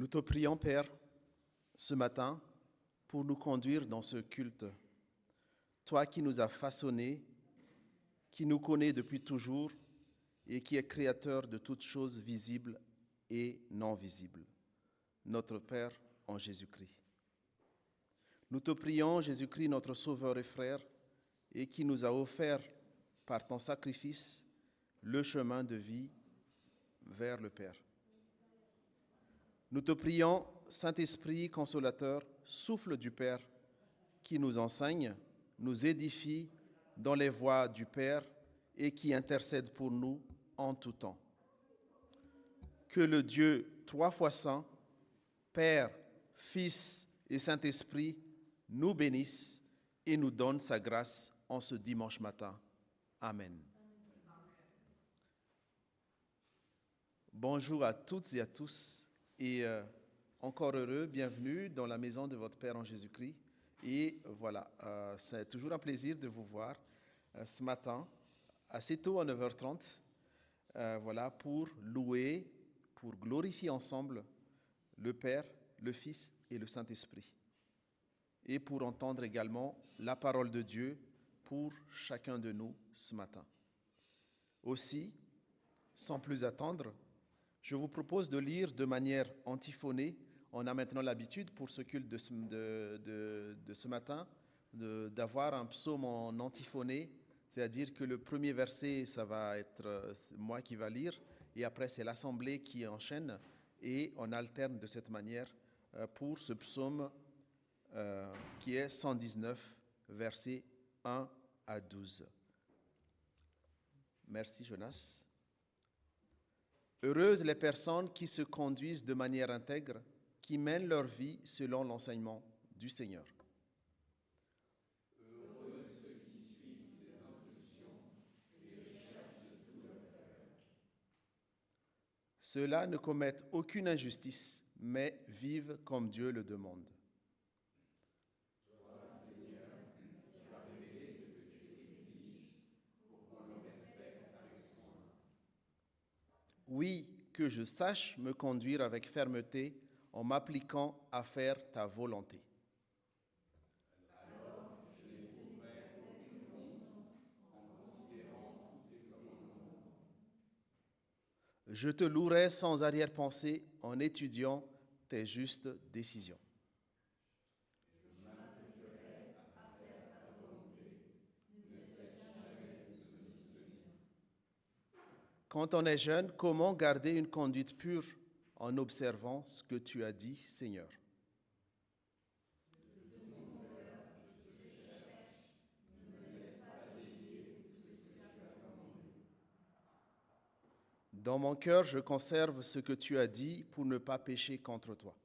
Nous te prions, Père, ce matin, pour nous conduire dans ce culte. Toi qui nous as façonnés, qui nous connais depuis toujours et qui est créateur de toutes choses visibles et non visibles. Notre Père en Jésus-Christ. Nous te prions, Jésus-Christ, notre Sauveur et Frère, et qui nous a offert par ton sacrifice le chemin de vie vers le Père. Nous te prions, Saint-Esprit consolateur, souffle du Père, qui nous enseigne, nous édifie dans les voies du Père et qui intercède pour nous en tout temps. Que le Dieu trois fois saint, Père, Fils et Saint-Esprit, nous bénisse et nous donne sa grâce en ce dimanche matin. Amen. Bonjour à toutes et à tous et encore heureux, bienvenue dans la maison de votre Père en Jésus-Christ. Et voilà, c'est toujours un plaisir de vous voir ce matin, assez tôt à 9h30, voilà, pour louer, pour glorifier ensemble le Père, le Fils et le Saint-Esprit. Et pour entendre également la parole de Dieu pour chacun de nous ce matin. Aussi, sans plus attendre, je vous propose de lire de manière antiphonée. On a maintenant l'habitude pour ce culte de ce matin d'avoir un psaume en antiphoné, c'est-à-dire que le premier verset, ça va être moi qui va lire, et après c'est l'assemblée qui enchaîne, et on alterne de cette manière pour ce psaume qui est 119, versets 1 à 12. Merci Jonas. Heureuses les personnes qui se conduisent de manière intègre, qui mènent leur vie selon l'enseignement du Seigneur. Heureux ceux qui suivent ses instructions et le cherchent de tout leur cœur. Ceux-là ne commettent aucune injustice, mais vivent comme Dieu le demande. Toi, Seigneur, qui as révélé ce que tu exiges pour qu'on le respecte avec soin. Oui, que je sache me conduire avec fermeté en m'appliquant à faire ta volonté. Alors je n'éprouverai aucune honte en considérant tous tes commandements. Je te louerai sans arrière-pensée en étudiant tes justes décisions. Je m'appliquerai à faire ta volonté, ne cesse jamais de me soutenir. Quand on est jeune, comment garder une conduite pure en observant ce que tu as dit, Seigneur? Dans mon cœur, je conserve ce que tu as dit pour ne pas pécher contre toi.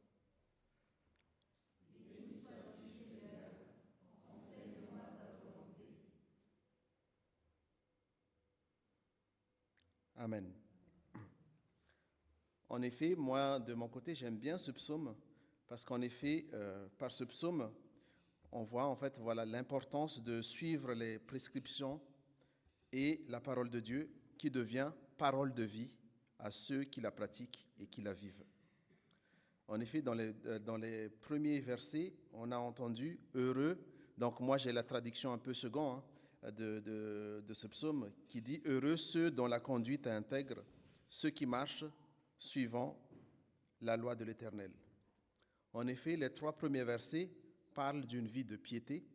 Amen. En effet, moi, de mon côté, j'aime bien ce psaume parce qu'en effet, par ce psaume, on voit en fait voilà, l'importance de suivre les prescriptions et la parole de Dieu qui devient parole de vie à ceux qui la pratiquent et qui la vivent. En effet, dans les premiers versets, on a entendu « heureux ». Donc moi, j'ai la traduction un peu seconde de ce psaume qui dit « heureux ceux dont la conduite est intègre, ceux qui marchent suivant la loi de l'Éternel ». En effet, les trois premiers versets parlent d'une vie de piété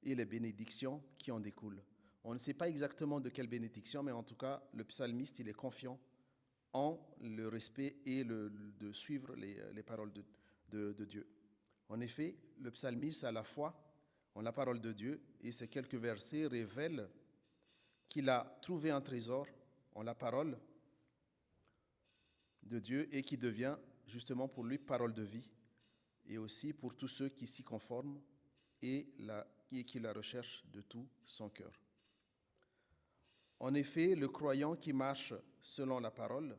et les bénédictions qui en découlent. On ne sait pas exactement de quelle bénédiction, mais en tout cas, le psalmiste, il est confiant en le respect et de suivre les paroles de Dieu. En effet, le psalmiste a la foi en la parole de Dieu et ces quelques versets révèlent qu'il a trouvé un trésor en la parole de Dieu et qui devient justement pour lui parole de vie et aussi pour tous ceux qui s'y conforment et qui la recherchent de tout son cœur. En effet, le croyant qui marche selon la parole,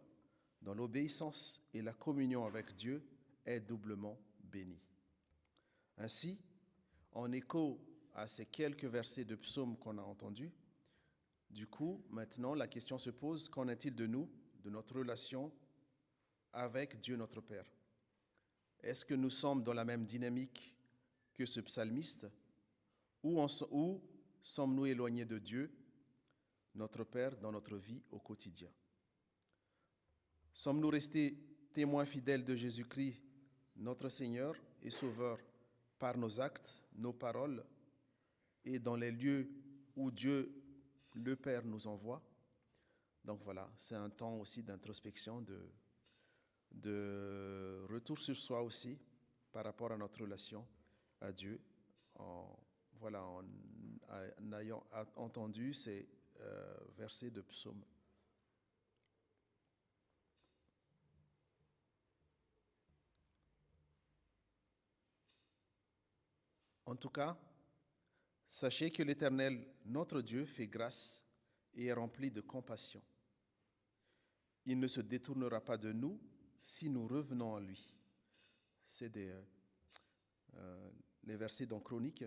dans l'obéissance et la communion avec Dieu, est doublement béni. Ainsi, en écho à ces quelques versets de psaume qu'on a entendus, du coup, maintenant, la question se pose, qu'en est-il de nous, de notre relation avec Dieu notre Père? Est-ce que nous sommes dans la même dynamique que ce psalmiste ou sommes-nous éloignés de Dieu, notre Père, dans notre vie au quotidien? Sommes-nous restés témoins fidèles de Jésus-Christ, notre Seigneur et Sauveur, par nos actes, nos paroles et dans les lieux où Dieu, le Père, nous envoie? Donc voilà, c'est un temps aussi d'introspection, de retour sur soi aussi par rapport à notre relation à Dieu, en ayant entendu ces versets de psaume. En tout cas, sachez que l'Éternel, notre Dieu, fait grâce et est rempli de compassion. Il ne se détournera pas de nous si nous revenons à lui. C'est les versets dans Chroniques.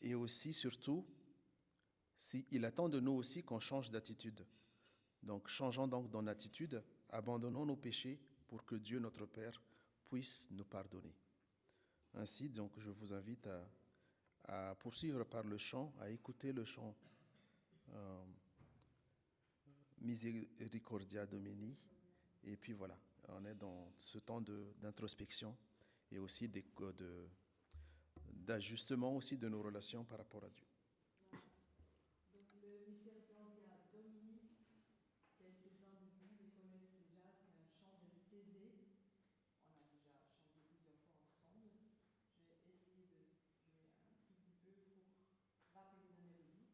Et aussi, surtout, il attend de nous aussi qu'on change d'attitude. Donc, changeons donc dans l'attitude, abandonnons nos péchés pour que Dieu, notre Père, puisse nous pardonner. Ainsi, donc, je vous invite à poursuivre par le chant, à écouter le chant Misericordia Domini. Et puis voilà, on est dans ce temps d'introspection et aussi d'ajustement aussi de nos relations par rapport à Dieu. Donc le Misericordia Domini, quelques-uns de vous le connaissent déjà, c'est un chant de Thésée. On a déjà chanté plusieurs fois ensemble. Je vais essayer de jouer un tout petit peu pour rappeler la mélodie.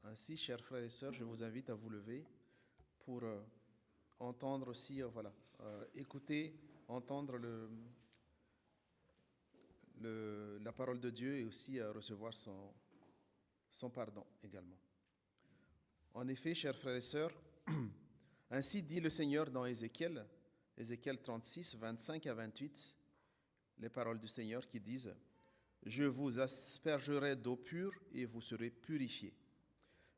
Ainsi, chers frères et sœurs, je vous invite à vous lever pour entendre aussi, écouter, entendre la parole de Dieu et aussi recevoir son pardon également. En effet, chers frères et sœurs, ainsi dit le Seigneur dans Ézéchiel 36, 25 à 28, les paroles du Seigneur qui disent « Je vous aspergerai d'eau pure et vous serez purifiés.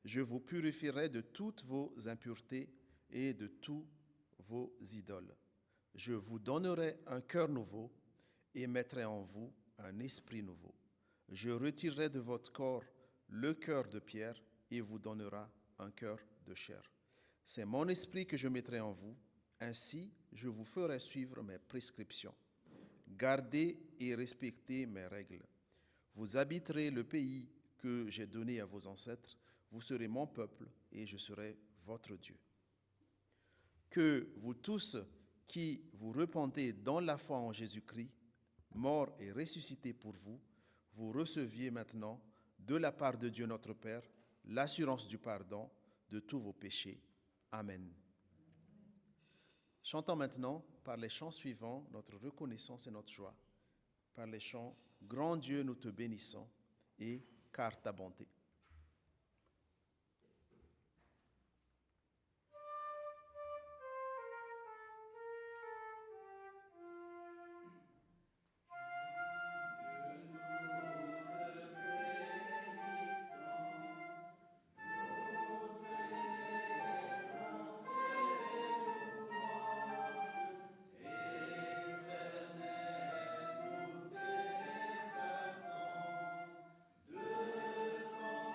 Je vous purifierai de toutes vos impuretés et de tous vos idoles. Je vous donnerai un cœur nouveau et mettrai en vous un esprit nouveau. Je retirerai de votre corps le cœur de pierre et vous donnera un cœur de chair. C'est mon esprit que je mettrai en vous, ainsi je vous ferai suivre mes prescriptions. Gardez et respectez mes règles. Vous habiterez le pays que j'ai donné à vos ancêtres. Vous serez mon peuple et je serai votre Dieu. Que vous tous qui vous repentez dans la foi en Jésus-Christ, mort et ressuscité pour vous, vous receviez maintenant de la part de Dieu notre Père l'assurance du pardon de tous vos péchés. Amen. Chantons maintenant par les chants suivants notre reconnaissance et notre joie. Par les chants « Grand Dieu, nous te bénissons » et « Car ta bonté ». De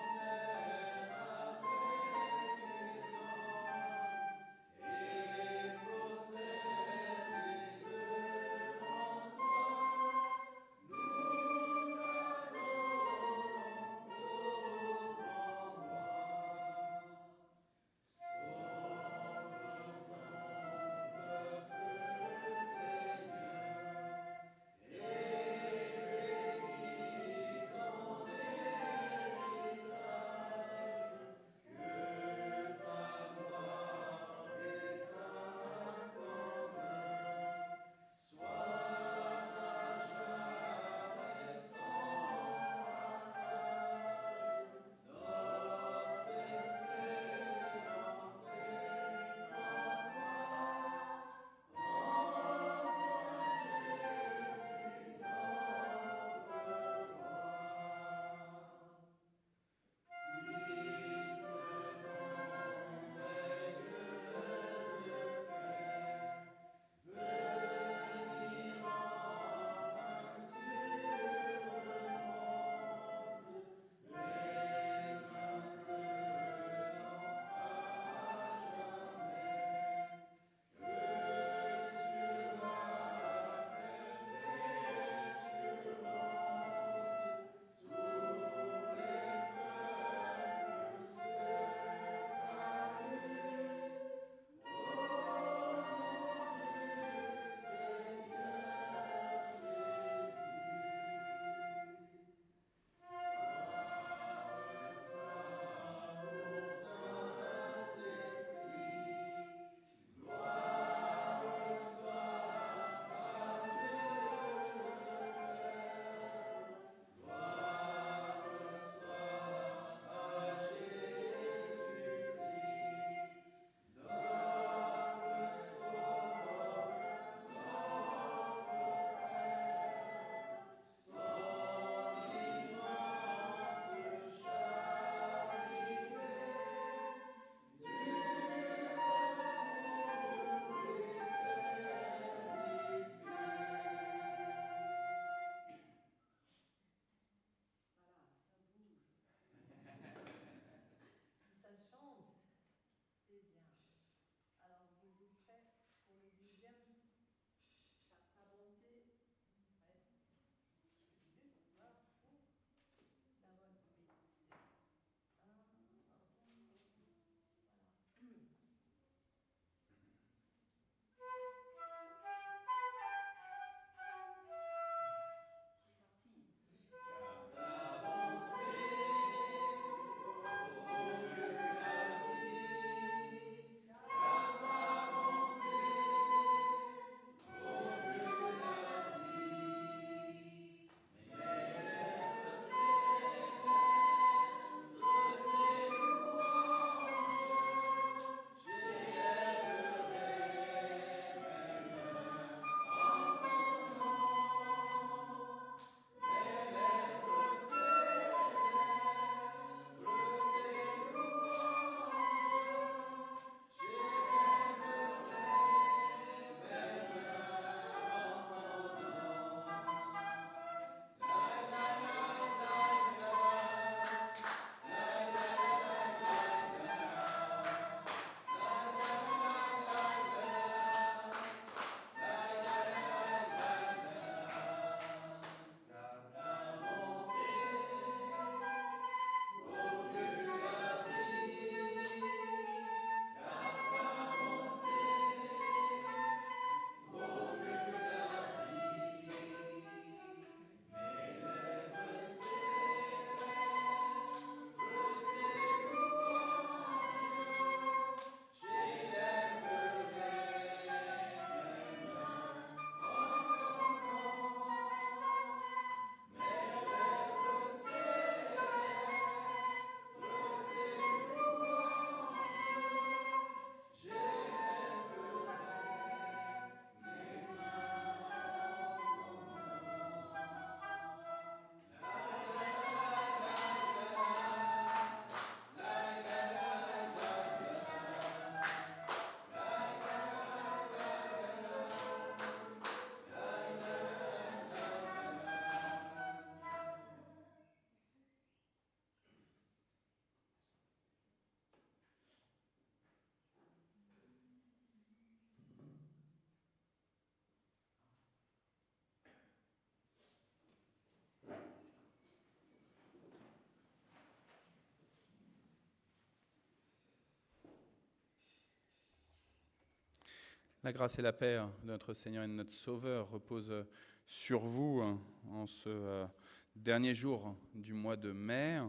La grâce et la paix de notre Seigneur et de notre Sauveur reposent sur vous en ce dernier jour du mois de mai.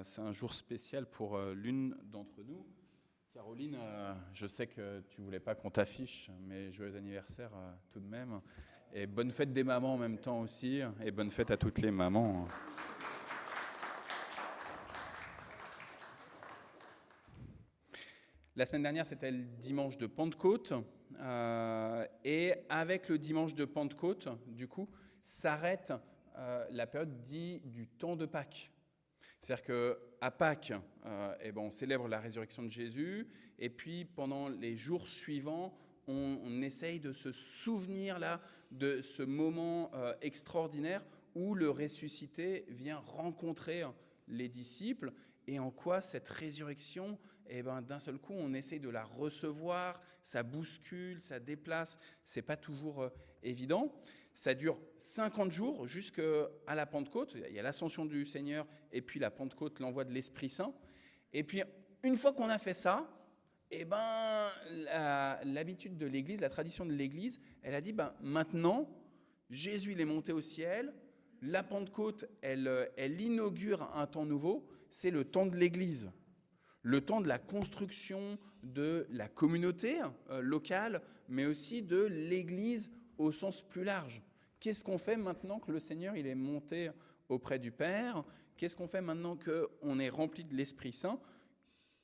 C'est un jour spécial pour l'une d'entre nous. Caroline, je sais que tu ne voulais pas qu'on t'affiche, mais joyeux anniversaire tout de même. Et bonne fête des mamans en même temps aussi, et bonne fête à toutes les mamans. La semaine dernière, c'était le dimanche de Pentecôte. Et avec le dimanche de Pentecôte, du coup, s'arrête la période dite du temps de Pâques. C'est-à-dire qu'à Pâques, on célèbre la résurrection de Jésus, et puis pendant les jours suivants, on essaye de se souvenir là, de ce moment extraordinaire où le ressuscité vient rencontrer les disciples, et en quoi cette résurrection, d'un seul coup, on essaye de la recevoir, ça bouscule, ça déplace, c'est pas toujours évident. Ça dure 50 jours jusqu'à la Pentecôte. Il y a l'ascension du Seigneur et puis la Pentecôte, l'envoi de l'Esprit Saint. Et puis, une fois qu'on a fait ça, l'habitude de l'Église, la tradition de l'Église, elle a dit, maintenant, Jésus il est monté au ciel, la Pentecôte, elle inaugure un temps nouveau, c'est le temps de l'Église. Le temps de la construction de la communauté locale, mais aussi de l'Église au sens plus large. Qu'est-ce qu'on fait maintenant que le Seigneur il est monté auprès du Père? Qu'est-ce qu'on fait maintenant qu'on est rempli de l'Esprit Saint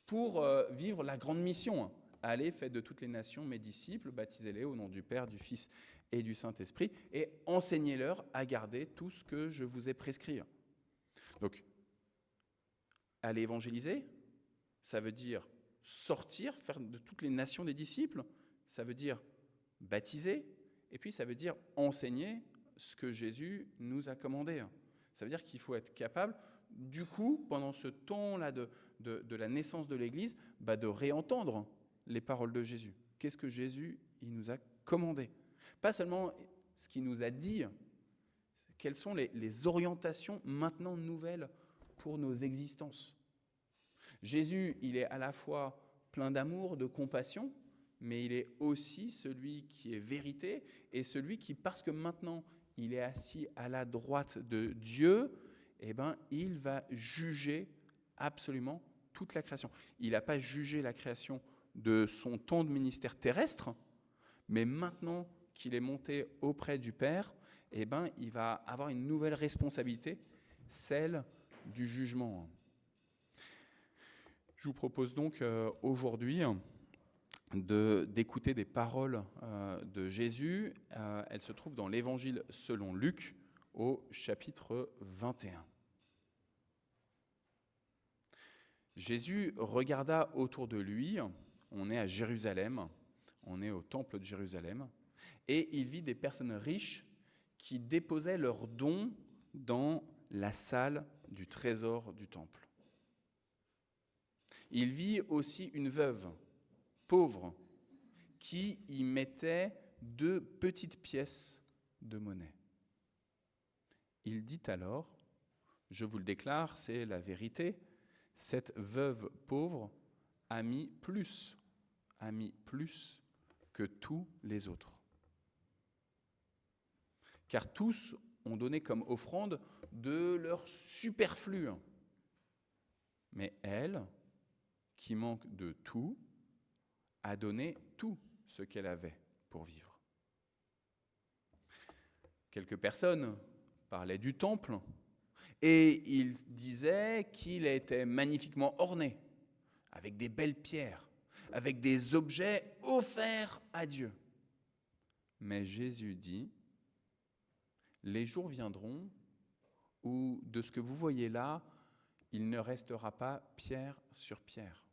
pour vivre la grande mission? Allez, faites de toutes les nations mes disciples, baptisez-les au nom du Père, du Fils et du Saint-Esprit, et enseignez-leur à garder tout ce que je vous ai prescrit. Donc, aller évangéliser, ça veut dire sortir, faire de toutes les nations des disciples, ça veut dire baptiser, et puis ça veut dire enseigner ce que Jésus nous a commandé. Ça veut dire qu'il faut être capable, du coup, pendant ce temps-là de la naissance de l'Église, de réentendre les paroles de Jésus. Qu'est-ce que Jésus il nous a commandé? Pas seulement ce qu'il nous a dit, quelles sont les orientations maintenant nouvelles pour nos existences. Jésus, il est à la fois plein d'amour, de compassion, mais il est aussi celui qui est vérité et celui qui, parce que maintenant il est assis à la droite de Dieu, il va juger absolument toute la création. Il n'a pas jugé la création de son temps de ministère terrestre, mais maintenant qu'il est monté auprès du Père, il va avoir une nouvelle responsabilité, celle du jugement. Je vous propose donc aujourd'hui d'écouter des paroles de Jésus. Elles se trouvent dans l'Évangile selon Luc au chapitre 21. Jésus regarda autour de lui, on est à Jérusalem, on est au temple de Jérusalem, et il vit des personnes riches qui déposaient leurs dons dans la salle du trésor du temple. Il vit aussi une veuve, pauvre, qui y mettait 2 petites pièces de monnaie. Il dit alors, je vous le déclare, c'est la vérité, cette veuve pauvre a mis plus que tous les autres. Car tous ont donné comme offrande de leur superflu. Mais elle, qui manque de tout, a donné tout ce qu'elle avait pour vivre. Quelques personnes parlaient du temple et ils disaient qu'il était magnifiquement orné, avec des belles pierres, avec des objets offerts à Dieu. Mais Jésus dit, les jours viendront où de ce que vous voyez là, il ne restera pas pierre sur pierre.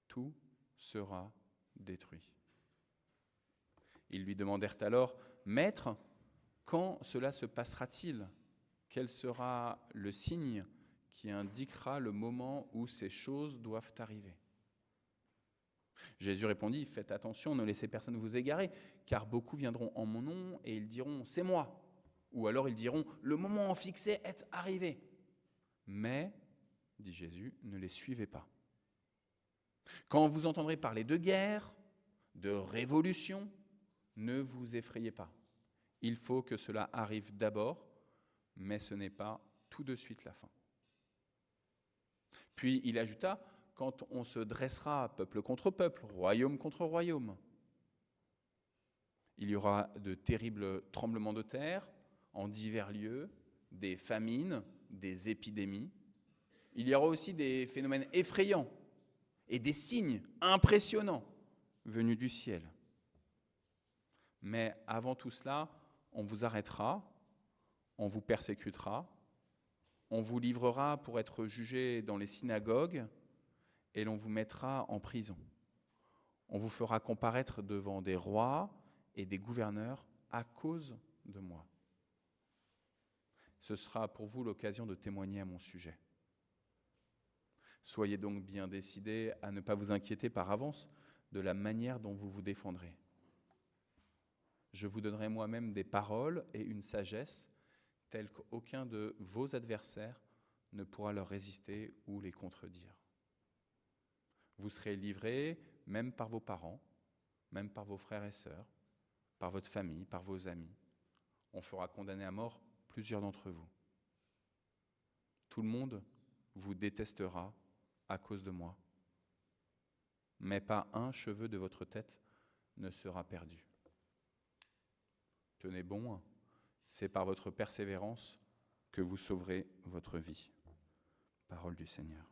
Tout sera détruit. Ils lui demandèrent alors, Maître, quand cela se passera-t-il? Quel sera le signe qui indiquera le moment où ces choses doivent arriver? Jésus répondit, faites attention, ne laissez personne vous égarer, car beaucoup viendront en mon nom et ils diront, c'est moi. Ou alors ils diront, le moment fixé est arrivé. Mais, dit Jésus, ne les suivez pas. Quand vous entendrez parler de guerre, de révolution, ne vous effrayez pas. Il faut que cela arrive d'abord, mais ce n'est pas tout de suite la fin. Puis il ajouta, quand on se dressera peuple contre peuple, royaume contre royaume, il y aura de terribles tremblements de terre en divers lieux, des famines, des épidémies. Il y aura aussi des phénomènes effrayants et des signes impressionnants venus du ciel. Mais avant tout cela, on vous arrêtera, on vous persécutera, on vous livrera pour être jugé dans les synagogues et l'on vous mettra en prison. On vous fera comparaître devant des rois et des gouverneurs à cause de moi. Ce sera pour vous l'occasion de témoigner à mon sujet. Soyez donc bien décidés à ne pas vous inquiéter par avance de la manière dont vous vous défendrez. Je vous donnerai moi-même des paroles et une sagesse telles qu'aucun de vos adversaires ne pourra leur résister ou les contredire. Vous serez livrés même par vos parents, même par vos frères et sœurs, par votre famille, par vos amis. On fera condamner à mort plusieurs d'entre vous. Tout le monde vous détestera à cause de moi. Mais pas un cheveu de votre tête ne sera perdu. Tenez bon, c'est par votre persévérance que vous sauverez votre vie. Parole du Seigneur.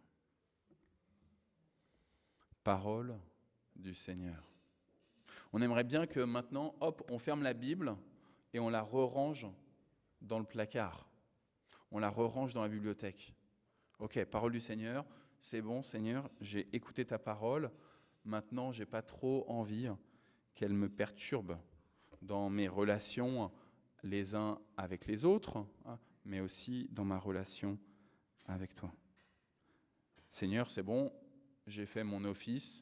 Parole du Seigneur. On aimerait bien que maintenant, hop, on ferme la Bible et on la re-range dans le placard. On la re-range dans la bibliothèque. Ok, parole du Seigneur, c'est bon Seigneur, j'ai écouté ta parole. Maintenant, j'ai pas trop envie qu'elle me perturbe dans mes relations les uns avec les autres, mais aussi dans ma relation avec toi. Seigneur, c'est bon, j'ai fait mon office,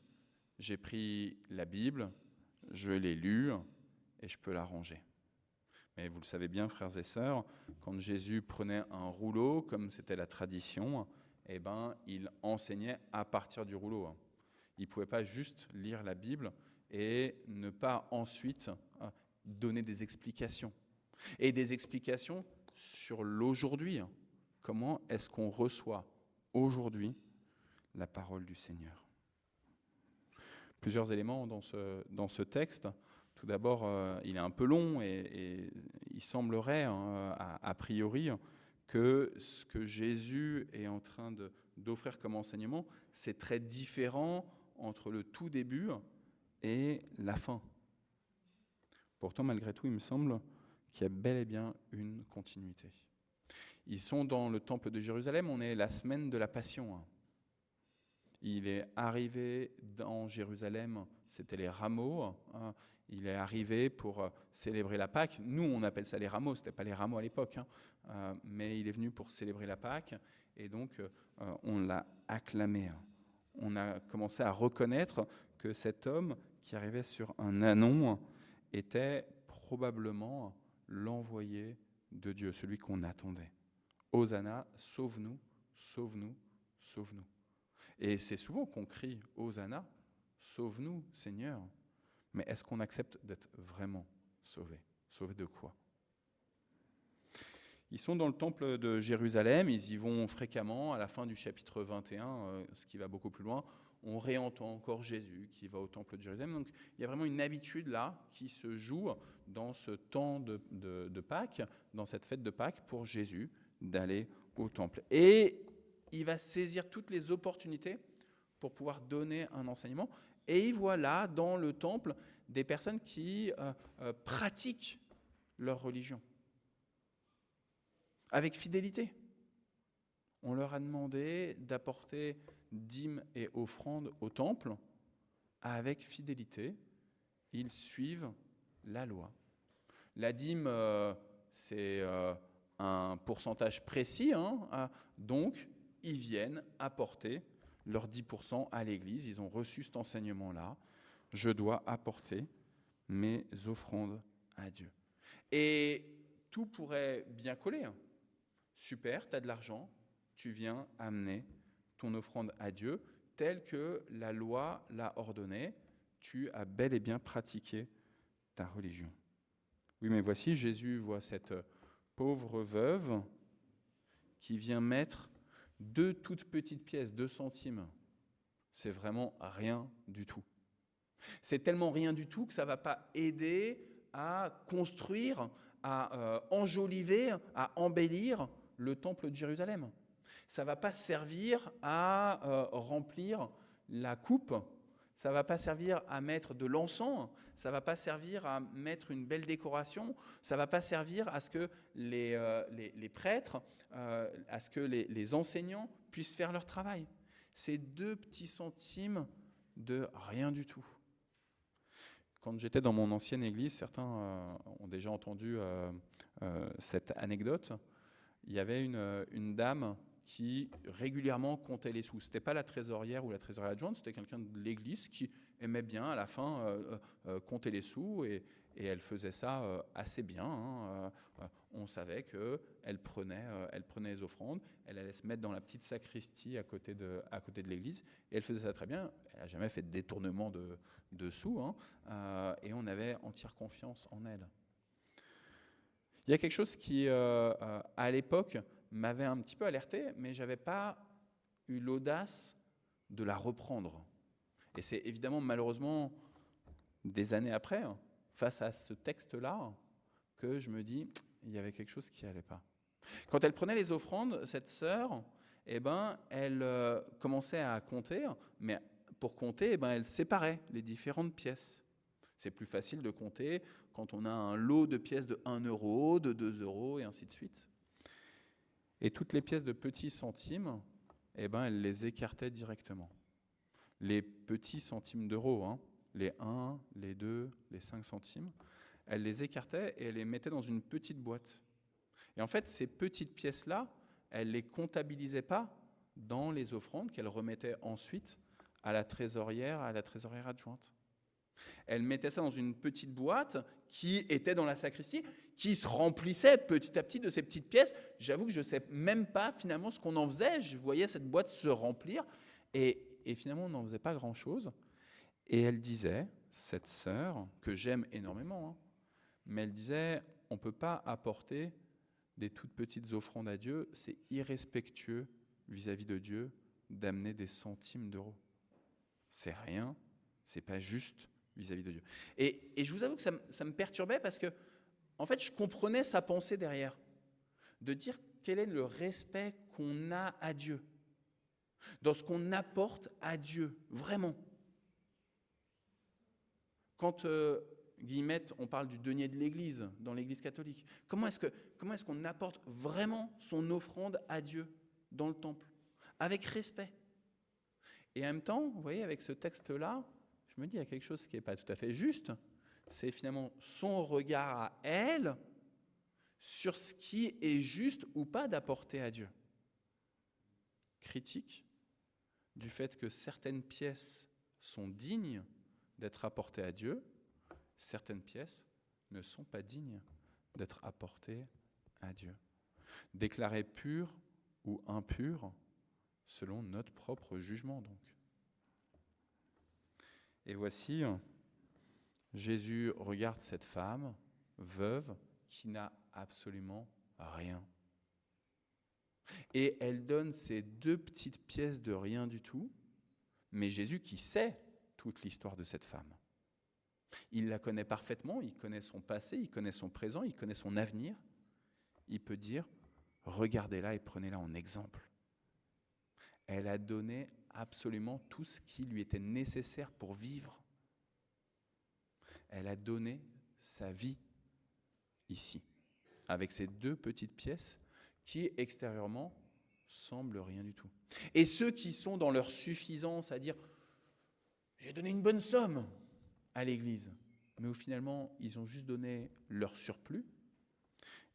j'ai pris la Bible, je l'ai lue et je peux la ranger. Mais vous le savez bien, frères et sœurs, quand Jésus prenait un rouleau, comme c'était la tradition, eh ben, il enseignait à partir du rouleau. Il ne pouvait pas juste lire la Bible et ne pas ensuite donner des explications. Et des explications sur l'aujourd'hui. Comment est-ce qu'on reçoit aujourd'hui la parole du Seigneur? Plusieurs éléments dans ce texte. Tout d'abord, il est un peu long et il semblerait, a priori, que ce que Jésus est en train d'offrir comme enseignement, c'est très différent entre le tout début et la fin. Pourtant, malgré tout, il me semble qu'il y a bel et bien une continuité. Ils sont dans le temple de Jérusalem, on est la semaine de la Passion. Il est arrivé dans Jérusalem, c'était les rameaux. Il est arrivé pour célébrer la Pâque. Nous, on appelle ça les rameaux, ce n'était pas les rameaux à l'époque, mais il est venu pour célébrer la Pâque, et donc on l'a acclamé. On a commencé à reconnaître que cet homme qui arrivait sur un ânon était probablement l'envoyé de Dieu, celui qu'on attendait. Hosanna, sauve-nous, sauve-nous, sauve-nous. Et c'est souvent qu'on crie Hosanna, sauve-nous, Seigneur. Mais est-ce qu'on accepte d'être vraiment sauvés? Sauvés de quoi? Ils sont dans le temple de Jérusalem, ils y vont fréquemment. À la fin du chapitre 21, ce qui va beaucoup plus loin, on réentend encore Jésus qui va au temple de Jérusalem. Donc il y a vraiment une habitude là qui se joue dans ce temps de Pâques, dans cette fête de Pâques pour Jésus d'aller au temple. Et il va saisir toutes les opportunités pour pouvoir donner un enseignement. Et il voit là, dans le temple, des personnes qui pratiquent leur religion avec fidélité. On leur a demandé d'apporter dîmes et offrandes au temple avec fidélité. Ils suivent la loi. La dîme, c'est un pourcentage précis, donc ils viennent apporter leurs 10% à l'Église. Ils ont reçu cet enseignement-là. Je dois apporter mes offrandes à Dieu. Et tout pourrait bien coller. Super, tu as de l'argent, tu viens amener ton offrande à Dieu, telle que la loi l'a ordonné. tu as bel et bien pratiqué ta religion. Oui, mais voici, Jésus voit cette pauvre veuve qui vient mettre 2 toutes petites pièces, 2 centimes. C'est vraiment rien du tout. C'est tellement rien du tout que ça ne va pas aider à construire, à enjoliver, à embellir le temple de Jérusalem. Ça ne va pas servir à remplir la coupe, ça ne va pas servir à mettre de l'encens, ça ne va pas servir à mettre une belle décoration, ça ne va pas servir à ce que les prêtres, à ce que les enseignants puissent faire leur travail. C'est 2 petits centimes de rien du tout. Quand j'étais dans mon ancienne église, certains ont déjà entendu cette anecdote. Il y avait une dame qui régulièrement comptait les sous. Ce n'était pas la trésorière ou la trésorière adjointe, c'était quelqu'un de l'église qui aimait bien à la fin compter les sous et elle faisait ça assez bien. On savait qu'elle prenait les offrandes, elle allait se mettre dans la petite sacristie à côté de l'église et elle faisait ça très bien. Elle n'a jamais fait de détournement de sous et on avait entière confiance en elle. Il y a quelque chose qui, à l'époque, m'avait un petit peu alerté, mais je n'avais pas eu l'audace de la reprendre. Et c'est évidemment, malheureusement, des années après, face à ce texte-là, que je me dis, il y avait quelque chose qui n'allait pas. Quand elle prenait les offrandes, cette sœur, elle commençait à compter, mais pour compter, elle séparait les différentes pièces. C'est plus facile de compter quand on a un lot de pièces de 1 euro, de 2 euros, et ainsi de suite. Et toutes les pièces de petits centimes, elle les écartait directement. Les petits centimes d'euros, les 1, les 2, les 5 centimes, elle les écartait et elle les mettait dans une petite boîte. Et en fait, ces petites pièces-là, elle ne les comptabilisait pas dans les offrandes qu'elle remettait ensuite à la trésorière adjointe. Elle mettait ça dans une petite boîte qui était dans la sacristie, qui se remplissait petit à petit de ces petites pièces. J'avoue que je ne sais même pas finalement ce qu'on en faisait. Je voyais cette boîte se remplir et finalement on n'en faisait pas grand-chose. Et elle disait, cette sœur, que j'aime énormément, mais elle disait, on ne peut pas apporter des toutes petites offrandes à Dieu, c'est irrespectueux vis-à-vis de Dieu d'amener des centimes d'euros. C'est rien, c'est pas juste vis-à-vis de Dieu. Et je vous avoue que ça me perturbait parce que, en fait, je comprenais sa pensée derrière, de dire quel est le respect qu'on a à Dieu, dans ce qu'on apporte à Dieu, vraiment. Quand, Guillemette, on parle du denier de l'Église, dans l'Église catholique, comment est-ce qu'on apporte vraiment son offrande à Dieu dans le temple, avec respect? Et en même temps, vous voyez, avec ce texte-là, je me dis, il y a quelque chose qui n'est pas tout à fait juste. C'est finalement son regard à elle sur ce qui est juste ou pas d'apporter à Dieu. Critique du fait que certaines pièces sont dignes d'être apportées à Dieu, certaines pièces ne sont pas dignes d'être apportées à Dieu. Déclarées pures ou impures selon notre propre jugement, donc. Et voici, Jésus regarde cette femme, veuve, qui n'a absolument rien. Et elle donne ces 2 petites pièces de rien du tout, mais Jésus qui sait toute l'histoire de cette femme. Il la connaît parfaitement, il connaît son passé, il connaît son présent, il connaît son avenir. Il peut dire, regardez-la et prenez-la en exemple. Elle a donné absolument tout ce qui lui était nécessaire pour vivre. Elle a donné sa vie ici, avec ces 2 petites pièces qui, extérieurement, semblent rien du tout. Et ceux qui sont dans leur suffisance à dire « j'ai donné une bonne somme à l'Église », mais où finalement, ils ont juste donné leur surplus,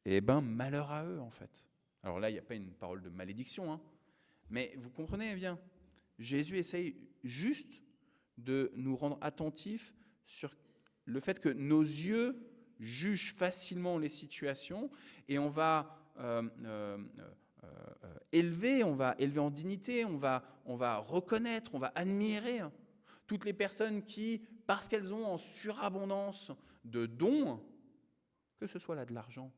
et malheur à eux, en fait. Alors là, il n'y a pas une parole de malédiction, mais vous comprenez bien, Jésus essaye juste de nous rendre attentifs sur le fait que nos yeux jugent facilement les situations et on va élever en dignité, on va reconnaître, on va admirer toutes les personnes qui, parce qu'elles ont en surabondance de dons, que ce soit là de l'argent,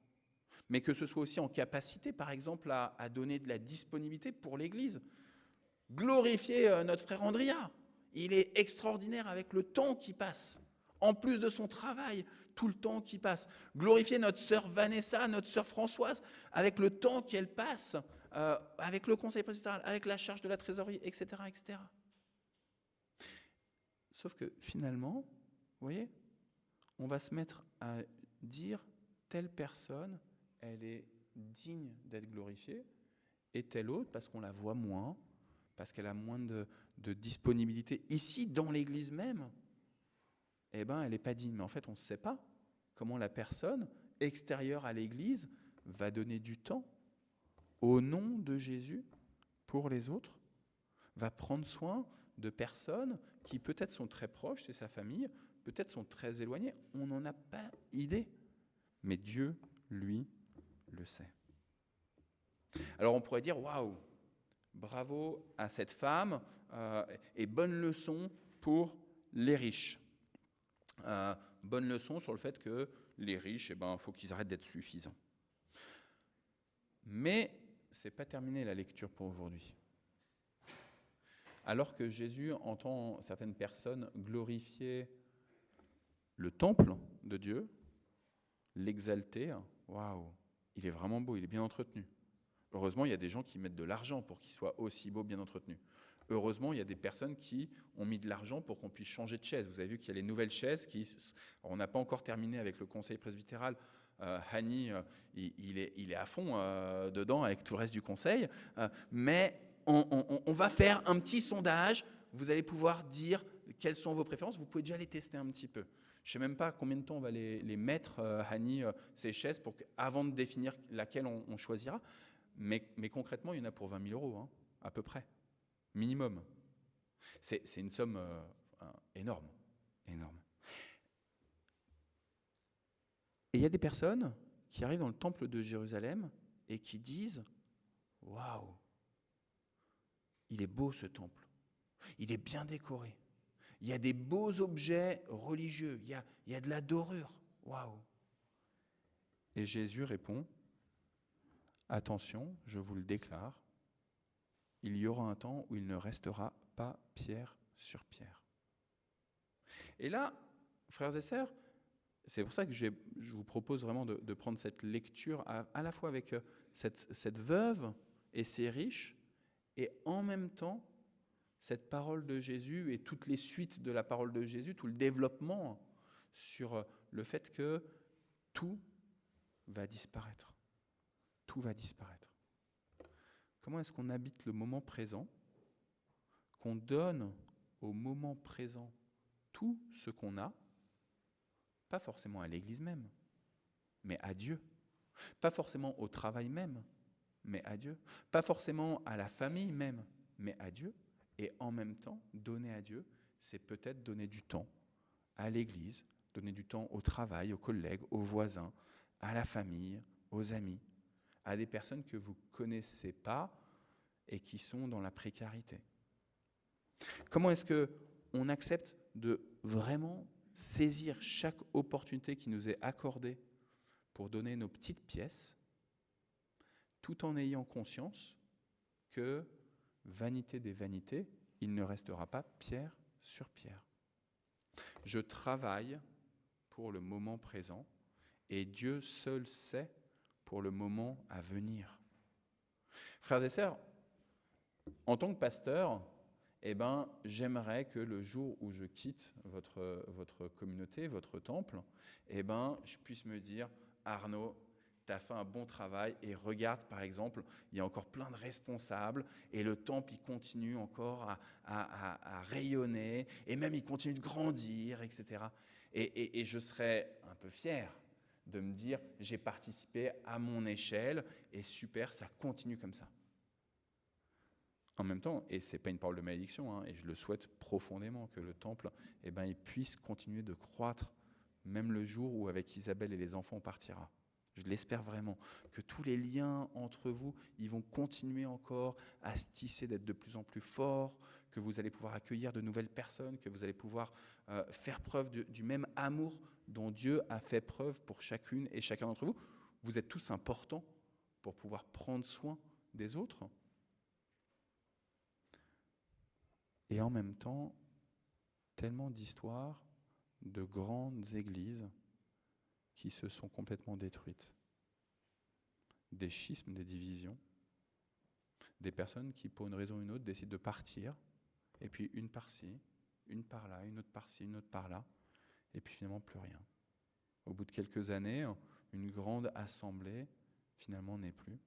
mais que ce soit aussi en capacité, par exemple, à donner de la disponibilité pour l'Église. Glorifier notre frère Andrea. Il est extraordinaire avec le temps qui passe. En plus de son travail, tout le temps qui passe. Glorifier notre sœur Vanessa, notre sœur Françoise, avec le temps qu'elle passe, avec le conseil presbytéral, avec la charge de la trésorerie, etc., etc. Sauf que finalement, vous voyez, on va se mettre à dire telle personne, elle est digne d'être glorifiée, et telle autre, parce qu'on la voit moins, parce qu'elle a moins de disponibilité ici, dans l'Église même, eh ben, elle n'est pas digne. Mais en fait, on ne sait pas comment la personne extérieure à l'Église va donner du temps au nom de Jésus pour les autres, va prendre soin de personnes qui peut-être sont très proches, c'est sa famille, peut-être sont très éloignées. On n'en a pas idée. Mais Dieu, lui, le sait. Alors on pourrait dire, waouh, bravo à cette femme et bonne leçon pour les riches. Bonne leçon sur le fait que les riches, faut qu'ils arrêtent d'être suffisants. Mais ce n'est pas terminé la lecture pour aujourd'hui. Alors que Jésus entend certaines personnes glorifier le temple de Dieu, l'exalter, waouh, il est vraiment beau, il est bien entretenu. Heureusement, il y a des gens qui mettent de l'argent pour qu'il soit aussi beau, bien entretenu. Heureusement, il y a des personnes qui ont mis de l'argent pour qu'on puisse changer de chaise. Vous avez vu qu'il y a les nouvelles chaises on n'a pas encore terminé avec le conseil presbytéral. Hani, il est à fond dedans avec tout le reste du conseil. Mais on va faire un petit sondage. Vous allez pouvoir dire quelles sont vos préférences. Vous pouvez déjà les tester un petit peu. Je ne sais même pas combien de temps on va les mettre, Hani, ces chaises, avant de définir laquelle on choisira. Mais concrètement, il y en a pour 20 000 €, à peu près. Minimum. C'est une somme énorme. Énorme. Et il y a des personnes qui arrivent dans le temple de Jérusalem et qui disent « Waouh, il est beau ce temple, il est bien décoré, il y a des beaux objets religieux, il y a de la dorure, waouh !» Et Jésus répond « Attention, je vous le déclare, il y aura un temps où il ne restera pas pierre sur pierre. » Et là, frères et sœurs, c'est pour ça que je vous propose vraiment de prendre cette lecture à la fois avec cette veuve et ces riches, et en même temps, cette parole de Jésus et toutes les suites de la parole de Jésus, tout le développement sur le fait que tout va disparaître. Tout va disparaître. Comment est-ce qu'on habite le moment présent, qu'on donne au moment présent tout ce qu'on a, pas forcément à l'Église même, mais à Dieu. Pas forcément au travail même, mais à Dieu. Pas forcément à la famille même, mais à Dieu. Et en même temps, donner à Dieu, c'est peut-être donner du temps à l'Église, donner du temps au travail, aux collègues, aux voisins, à la famille, aux amis, à des personnes que vous ne connaissez pas et qui sont dans la précarité. Comment est-ce qu'on accepte de vraiment saisir chaque opportunité qui nous est accordée pour donner nos petites pièces, tout en ayant conscience que, vanité des vanités, il ne restera pas pierre sur pierre. Je travaille pour le moment présent et Dieu seul sait pour le moment à venir. Frères et sœurs, en tant que pasteur, j'aimerais que le jour où je quitte votre communauté, votre temple, je puisse me dire, Arnaud, tu as fait un bon travail et regarde, par exemple, il y a encore plein de responsables et le temple, il continue encore à rayonner et même il continue de grandir, etc. Et je serais un peu fier de me dire, j'ai participé à mon échelle et super, ça continue comme ça. En même temps, et ce n'est pas une parole de malédiction, et je le souhaite profondément, que le temple il puisse continuer de croître, même le jour où avec Isabelle et les enfants on partira. Je l'espère vraiment, que tous les liens entre vous, ils vont continuer encore à se tisser, d'être de plus en plus forts, que vous allez pouvoir accueillir de nouvelles personnes, que vous allez pouvoir faire preuve du même amour dont Dieu a fait preuve pour chacune et chacun d'entre vous. Vous êtes tous importants pour pouvoir prendre soin des autres. Et en même temps, tellement d'histoires de grandes églises qui se sont complètement détruites. Des schismes, des divisions, des personnes qui, pour une raison ou une autre, décident de partir, et puis une par-ci, une par-là, une autre par-ci, une autre par-là, et puis finalement plus rien. Au bout de quelques années, une grande assemblée, finalement, n'est plus.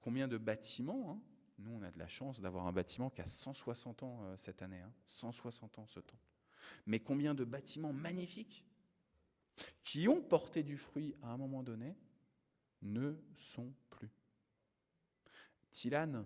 Combien de bâtiments, hein? Nous, on a de la chance d'avoir un bâtiment qui a 160 ans cette année, 160 ans ce temple. Mais combien de bâtiments magnifiques qui ont porté du fruit à un moment donné ne sont plus. Tilane,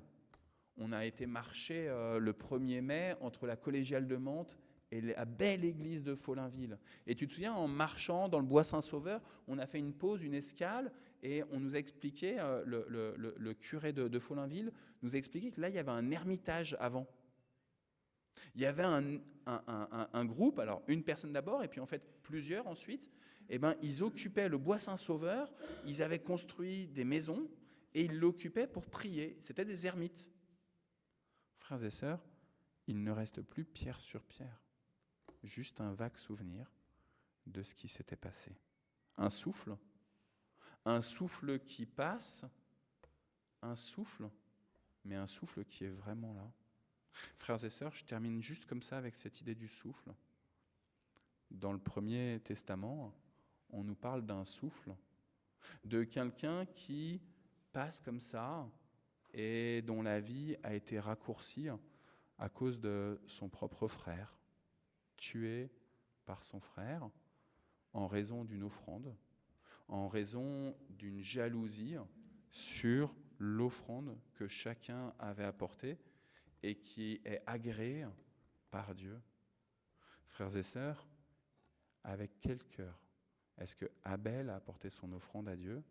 on a été marcher le 1er mai entre la collégiale de Mantes et la belle église de Follainville. Et tu te souviens, en marchant dans le bois Saint-Sauveur, on a fait une pause, une escale, et on nous a expliqué, le curé de Follainville nous a expliqué que là, il y avait un ermitage avant. Il y avait un groupe, alors une personne d'abord, et puis en fait plusieurs ensuite. Eh ben, ils occupaient le bois Saint-Sauveur, ils avaient construit des maisons, et ils l'occupaient pour prier. C'était des ermites. Frères et sœurs, il ne reste plus pierre sur pierre. Juste un vague souvenir de ce qui s'était passé. Un souffle qui passe, un souffle, mais un souffle qui est vraiment là. Frères et sœurs, je termine juste comme ça avec cette idée du souffle. Dans le Premier Testament, on nous parle d'un souffle, de quelqu'un qui passe comme ça et dont la vie a été raccourcie à cause de son propre frère, tué par son frère en raison d'une offrande, en raison d'une jalousie sur l'offrande que chacun avait apportée et qui est agréée par Dieu. Frères et sœurs, avec quel cœur est-ce que Abel a apporté son offrande à Dieu?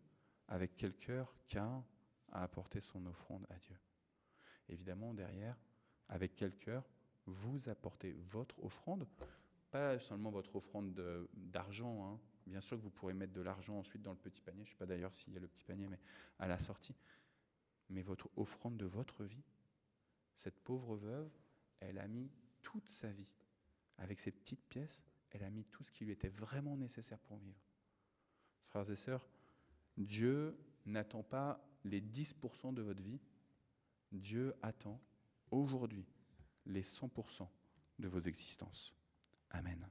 Avec quel cœur Caïn a apporté son offrande à Dieu? Évidemment, derrière, avec quel cœur vous apportez votre offrande? Pas seulement votre offrande d'argent, hein. Bien sûr que vous pourrez mettre de l'argent ensuite dans le petit panier, je ne sais pas d'ailleurs s'il y a le petit panier, mais à la sortie. Mais votre offrande de votre vie. Cette pauvre veuve, elle a mis toute sa vie. Avec ses petites pièces, elle a mis tout ce qui lui était vraiment nécessaire pour vivre. Frères et sœurs, Dieu n'attend pas les 10% de votre vie. Dieu attend aujourd'hui les 100% de vos existences. Amen.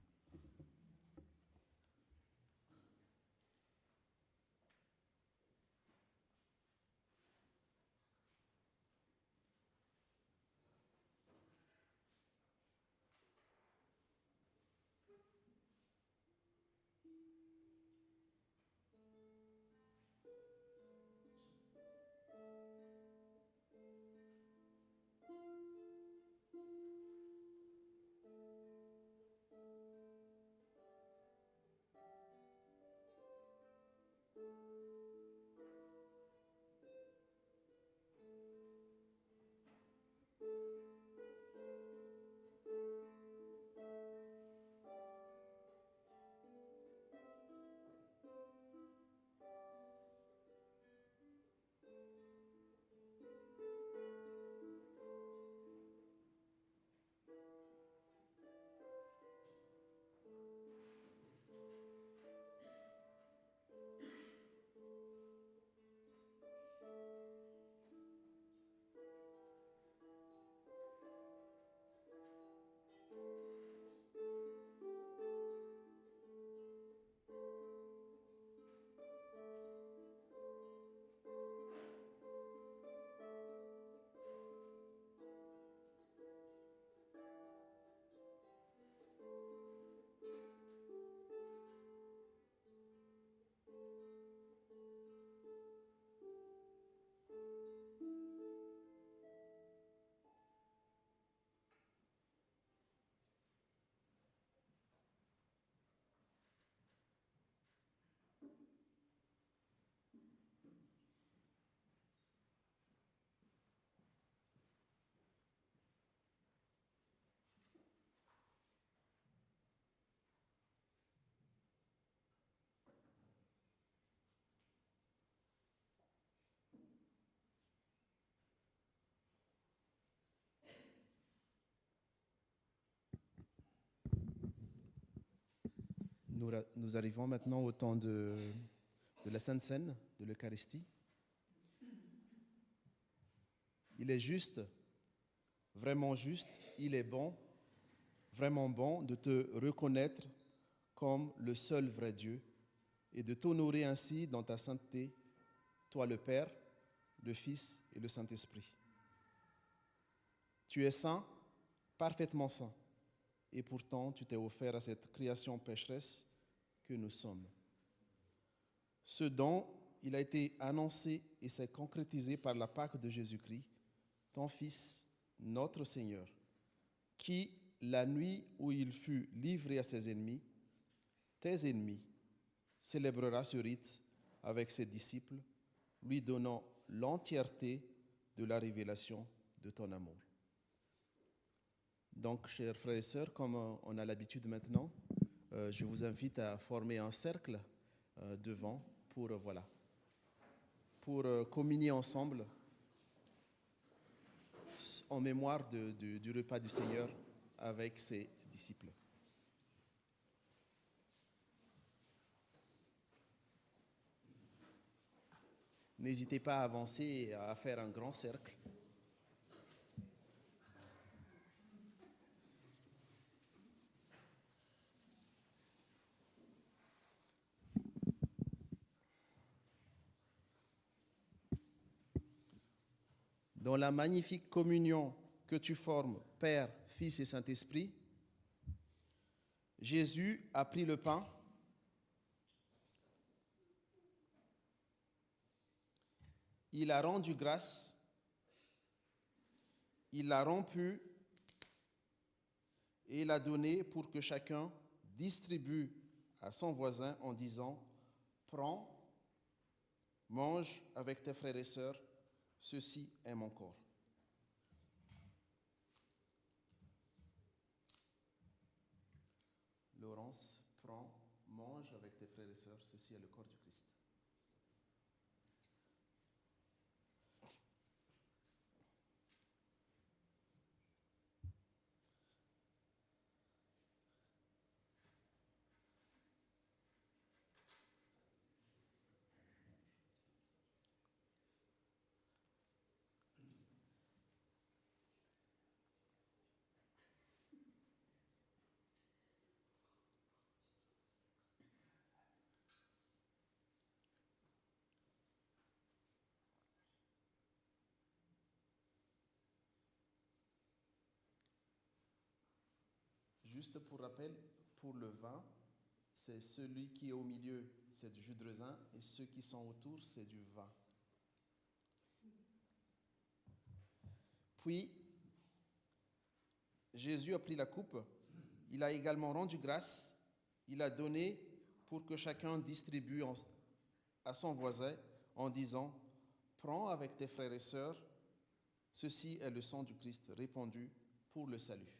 Nous arrivons maintenant au temps de la Sainte Seine, de l'Eucharistie. Il est juste, vraiment juste, il est bon, vraiment bon de te reconnaître comme le seul vrai Dieu et de t'honorer ainsi dans ta sainteté, toi le Père, le Fils et le Saint-Esprit. Tu es saint, parfaitement saint, et pourtant tu t'es offert à cette création pécheresse que nous sommes. Ce dont il a été annoncé et s'est concrétisé par la Pâque de Jésus-Christ, ton Fils, notre Seigneur, qui, la nuit où il fut livré à ses ennemis, tes ennemis, célébrera ce rite avec ses disciples, lui donnant l'entièreté de la révélation de ton amour. Donc, chers frères et sœurs, comme on a l'habitude maintenant, je vous invite à former un cercle devant pour communier ensemble en mémoire du repas du Seigneur avec ses disciples. N'hésitez pas à avancer et à faire un grand cercle. Dans la magnifique communion que tu formes, Père, Fils et Saint-Esprit, Jésus a pris le pain, il a rendu grâce, il l'a rompu et il l'a donné pour que chacun distribue à son voisin en disant « Prends, mange avec tes frères et sœurs, ceci est mon corps. » Laurence, prends, mange avec tes frères et sœurs, ceci est le corps du Christ. Juste pour rappel, pour le vin, c'est celui qui est au milieu, c'est du jus de raisin, et ceux qui sont autour, c'est du vin. Puis, Jésus a pris la coupe, il a également rendu grâce, il a donné pour que chacun distribue à son voisin en disant « Prends avec tes frères et sœurs, ceci est le sang du Christ répandu pour le salut. »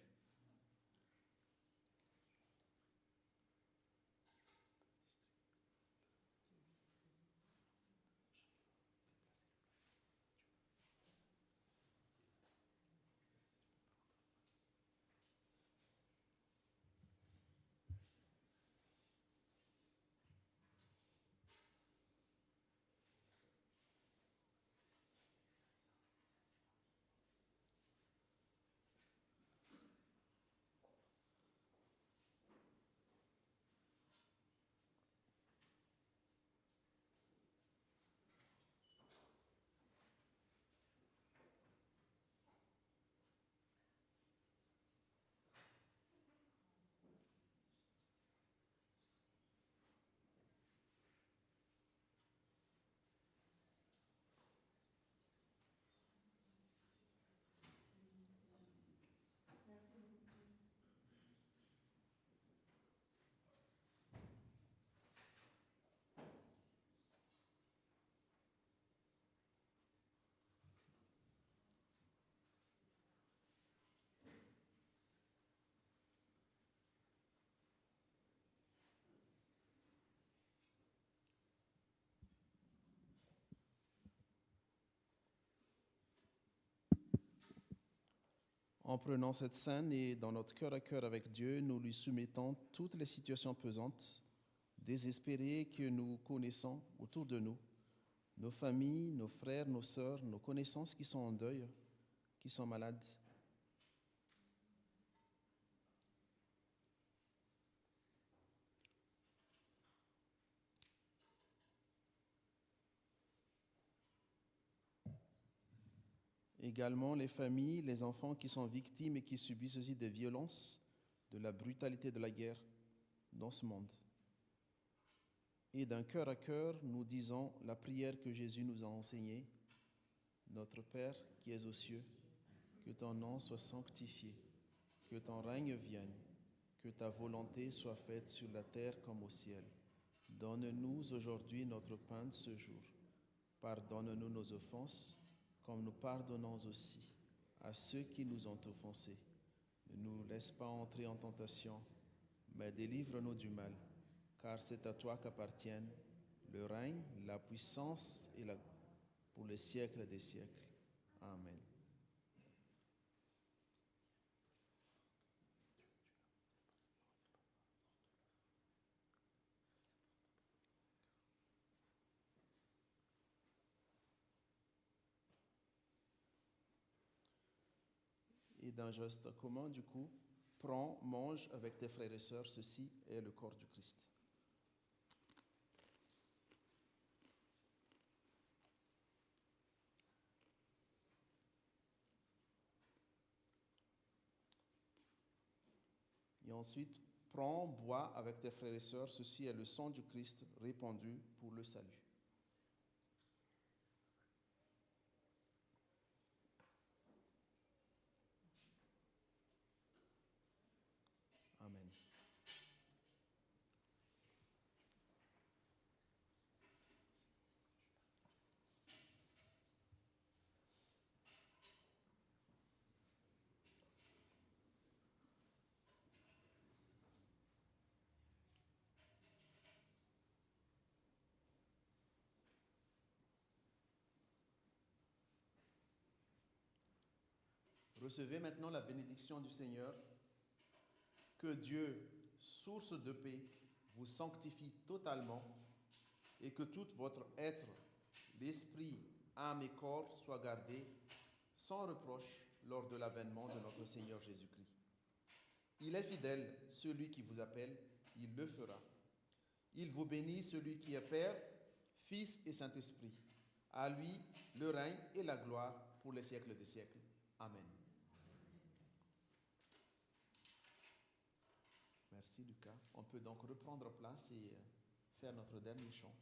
En prenant cette scène et dans notre cœur à cœur avec Dieu, nous lui soumettons toutes les situations pesantes désespérés que nous connaissons autour de nous, nos familles, nos frères, nos sœurs, nos connaissances qui sont en deuil, qui sont malades. Également les familles, les enfants qui sont victimes et qui subissent aussi des violences, de la brutalité de la guerre dans ce monde. Et d'un cœur à cœur, nous disons la prière que Jésus nous a enseignée. Notre Père qui es aux cieux, que ton nom soit sanctifié, que ton règne vienne, que ta volonté soit faite sur la terre comme au ciel. Donne-nous aujourd'hui notre pain de ce jour. Pardonne-nous nos offenses, comme nous pardonnons aussi à ceux qui nous ont offensés. Ne nous laisse pas entrer en tentation, mais délivre-nous du mal, car c'est à toi qu'appartiennent le règne, la puissance et pour les siècles des siècles. Amen. Et d'un geste commun, du coup, prends, mange avec tes frères et sœurs, ceci est le corps du Christ. Et ensuite, prends, bois avec tes frères et sœurs, ceci est le sang du Christ répandu pour le salut. Amen. Recevez maintenant la bénédiction du Seigneur. Que Dieu, source de paix, vous sanctifie totalement et que tout votre être, l'esprit, âme et corps soient gardés sans reproche lors de l'avènement de notre Seigneur Jésus-Christ. Il est fidèle, celui qui vous appelle, il le fera. Il vous bénit, celui qui est Père, Fils et Saint-Esprit. À lui le règne et la gloire pour les siècles des siècles. Amen. Merci Lucas. On peut donc reprendre place et faire notre dernier chant.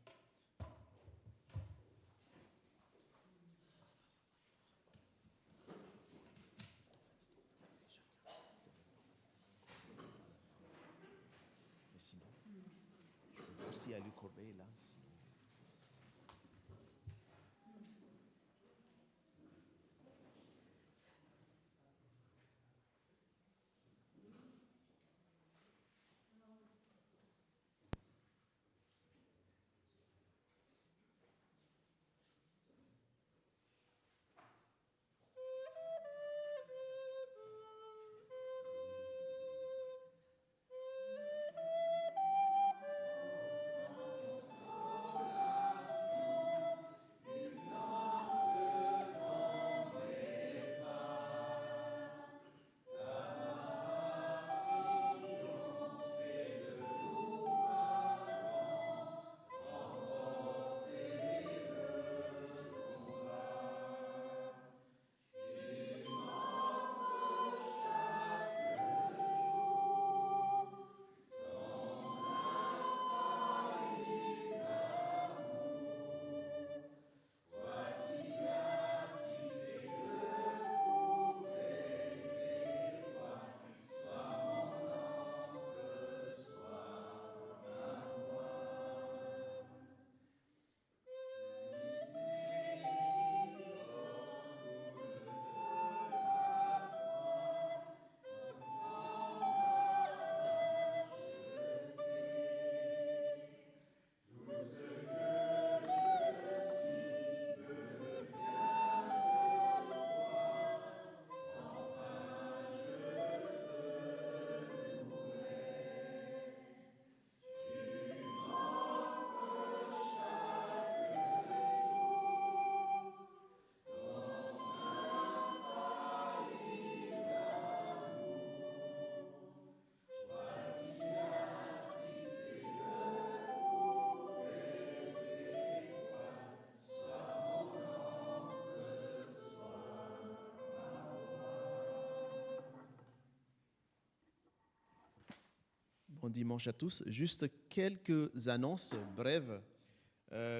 Mais sinon, je vais voir si Ali Corbeil est là. Bon dimanche à tous. Juste quelques annonces brèves.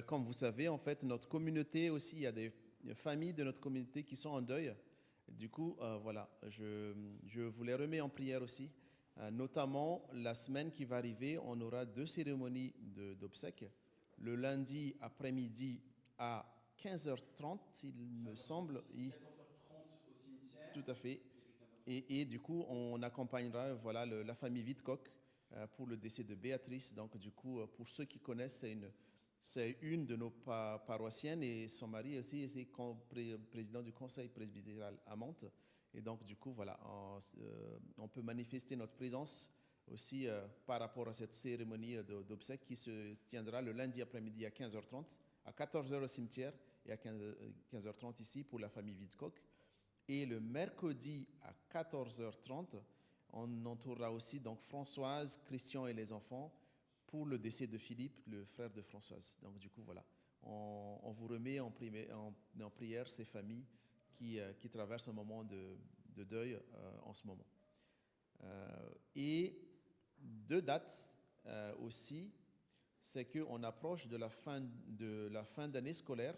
Comme vous savez, en fait, notre communauté aussi, il y a des familles de notre communauté qui sont en deuil. Du coup, voilà, je vous les remets en prière aussi. Notamment, la semaine qui va arriver, on aura 2 cérémonies d'obsèques. Le lundi après-midi à 15h30, il me semble. 14h30 au cimetière. Tout à fait. Et du coup, on accompagnera voilà, la famille Vidcock pour le décès de Béatrice. Donc, du coup, pour ceux qui connaissent, c'est une de nos paroissiennes et son mari aussi est président du conseil presbytéral à Mantes. Et donc, du coup, voilà, on peut manifester notre présence aussi par rapport à cette cérémonie d'obsèques qui se tiendra le lundi après-midi à 15h30, à 14h au cimetière et à 15h30 ici pour la famille Vidcock. Et le mercredi à 14h30, on entourera aussi donc Françoise, Christian et les enfants pour le décès de Philippe, le frère de Françoise. Donc du coup, voilà, on vous remet en prière ces familles qui traversent un moment de deuil en ce moment. Et 2 dates aussi, c'est qu'on approche de la fin d'année scolaire.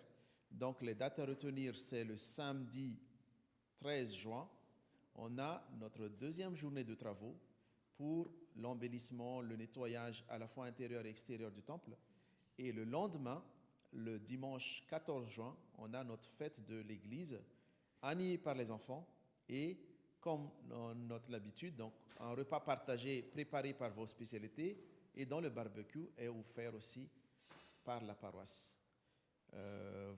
Donc les dates à retenir, c'est le samedi 13 juin, on a notre 2e journée de travaux pour l'embellissement, le nettoyage à la fois intérieur et extérieur du temple. Et le lendemain, le dimanche 14 juin, on a notre fête de l'église animée par les enfants et comme notre habitude, donc un repas partagé préparé par vos spécialités et dans le barbecue est offert aussi par la paroisse.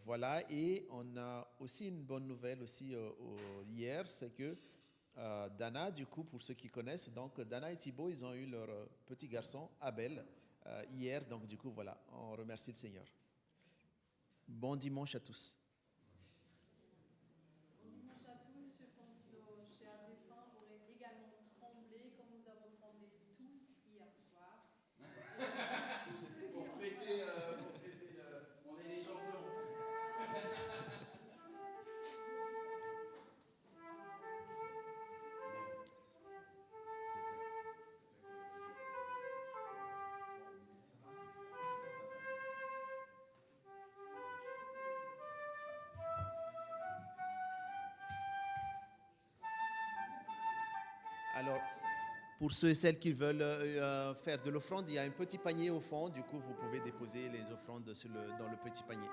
Voilà, et on a aussi une bonne nouvelle aussi hier, c'est que Dana, du coup, pour ceux qui connaissent, donc Dana et Thibaut, ils ont eu leur petit garçon, Abel, hier, donc du coup, voilà, on remercie le Seigneur. Bon dimanche à tous. Bon dimanche à tous. Je pense que nos chers défunts auraient également tremblé comme nous avons tremblé tous hier soir. Tous ceux qui ont... On est les champions. Alors, pour ceux et celles qui veulent faire de l'offrande, il y a un petit panier au fond, du coup, vous pouvez déposer les offrandes dans le petit panier.